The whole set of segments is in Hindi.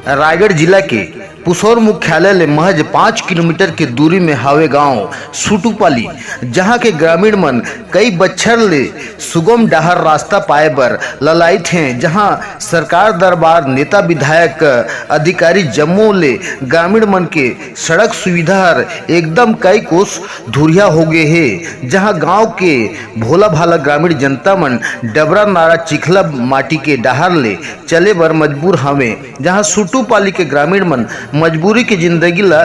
रायगढ़ जिला के पुसौर मुख्यालय ले महज 5 किलोमीटर के दूरी में हावे गांव सुटुपाली, जहां के ग्रामीण मन कई बच्छर ले सुगम डहर रास्ता पाए बर ललायित हैं। जहां सरकार दरबार नेता विधायक अधिकारी जम्मू ले ग्रामीण मन के सड़क सुविधा हर एकदम कई कोस धुरिया हो गए हे। जहां गांव के भोला भाला ग्रामीण जनता मन डबरा नारा चिखला माटी के डहर ले चले बर मजबूर हवे। जहां सुटुपाली के ग्रामीण मन मजबूरी की जिंदगी ला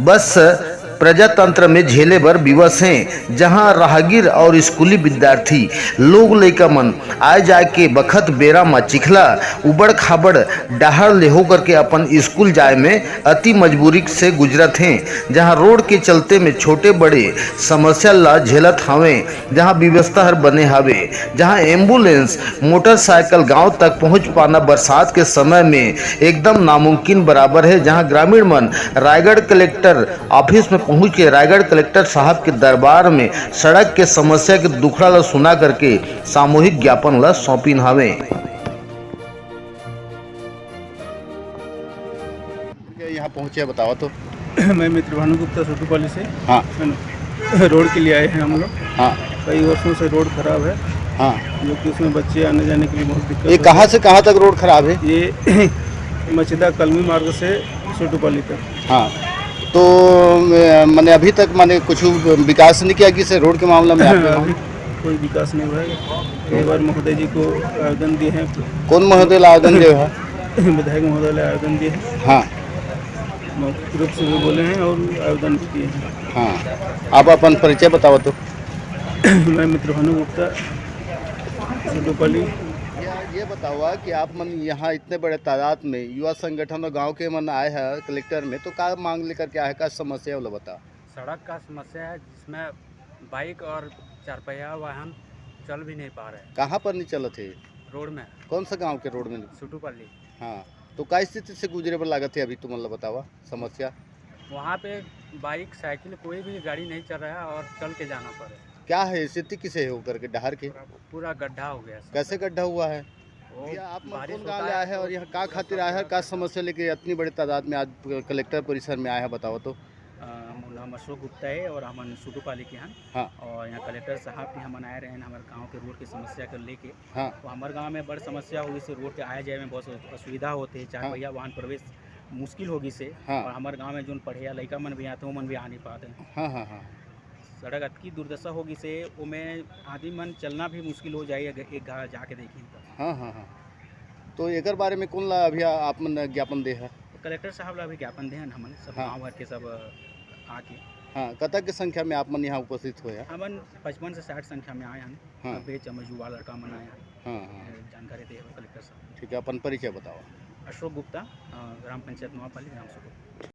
बस प्रजातंत्र में झेले बर विवश हैं। जहां राहगीर और स्कूली विद्यार्थी लोग लइका मन आए जाए के बखत बेरा में चिखला उबड़ खाबड़ डहाड़ ले होकर के अपन स्कूल जाए में अति मजबूरी से गुजरत हैं। जहां रोड के चलते में छोटे बड़े समस्या ला झेलत हवे। जहां व्यवस्था हर बने हवे, जहां एम्बुलेंस मोटरसाइकिल गांव तक पहुंच पाना बरसात के समय में एकदम नामुमकिन बराबर है। जहां ग्रामीण मन रायगढ़ कलेक्टर ऑफिस में पहुंच के रायगढ़ कलेक्टर साहब के दरबार में सड़क के समस्या के दुखड़ा ला सुना करके सामूहिक ज्ञापन ला सौंपिन हवे। यहाँ पहुंचे बताओ तो। मैं मित्र भानु गुप्ता सुटुपाली से। हाँ रोड के लिए आए हैं हम लोग। हाँ कई वर्षों से रोड खराब है, हाँ। जो कि उसमें बच्चे आने जाने के लिए बहुत दिक्कत ये कहाँ से कहाँ तक रोड खराब है? ये मछिदा कलमी मार्ग से सुटुपाली तक। हाँ, तो मैंने अभी तक मैंने कुछ विकास नहीं किया कि से रोड के मामला में अभी कोई विकास नहीं हुआ है। कई बार महोदय जी को आवेदन दिए हैं। कौन महोदय आवेदन दिए है? विधायक महोदय ने आवेदन दिए हैं। हाँ मौखिक रूप से भी बोले हैं और आवेदन भी दिए हैं। हाँ, आप अपन परिचय बताओ तो। मैं मित्र भानु गुप्ता सुटुपाली। ये बताओ कि आप मन यहाँ इतने बड़े तादाद में युवा संगठन और गांव के मन आए हैं कलेक्टर में, तो क्या मांग लेकर के आए, क्या समस्या है वो बता। सड़क का समस्या है, जिसमें बाइक और चारपहिया वाहन चल भी नहीं पा रहे। कहाँ पर नहीं चलत है? रोड में। कौन सा गांव के रोड में? सुटुपाली। हाँ, तो क्या स्थिति से गुजरे पर लागत है अभी, तुम मतलब बतावा समस्या। वहाँ पे बाइक साइकिल कोई भी गाड़ी नहीं चल रहा है और चल के जाना पड़े। क्या है स्थिति, किसे है होकर के डहार के? पूरा गड्ढा हो गया सब। कैसे गड्ढा हुआ है? वो आप बारिश कौन होता गाँव ले आए हैं और यहाँ का खातिर आए हैं, क्या समस्या लेके इतनी बड़ी तादाद में आज कलेक्टर परिसर में आए हैं बताओ तो। नाम अशोक गुप्ता है और हम सुटुपाली के हैं। हाँ और यहाँ कलेक्टर साहब भी हम आए रहे हैं हमारे गांव के रोड की समस्या को लेके। हाँ तो हमारे गांव में बड़ी समस्या होगी से रोड के आए जाए में बहुत असुविधा होती है। चार पहिया वाहन प्रवेश मुश्किल होगी से। हाँ। और हमारे गांव में जो पढ़िया लड़का मन भी आते हैं वो मन भी आ नहीं पाते हैं। हाँ हाँ हाँ। सड़क अतकी दुर्दशा होगी से उमें आदमी मन चलना भी मुश्किल हो जाए एक गाँव जाके देखिए तो। हाँ हाँ हाँ। तो एक बारे में कौन ला अभी आप मन ज्ञापन दे है? कलेक्टर साहब ला भी ज्ञापन दे हमन सब हाँ। गाँव भर के सब आके। हाँ, कतक की संख्या में आप मन यहाँ उपस्थित हुए हैं? हमन 55 से 60 संख्या में आए हैं। हाँ। बेच युवा लड़का मन आए हैं। हाँ हाँ, जानकारी दे कलेक्टर साहब। ठीक है, अपन परिचय बताओ। अशोक गुप्ता, ग्राम पंचायत नवापाली, ग्राम सुटुपाली।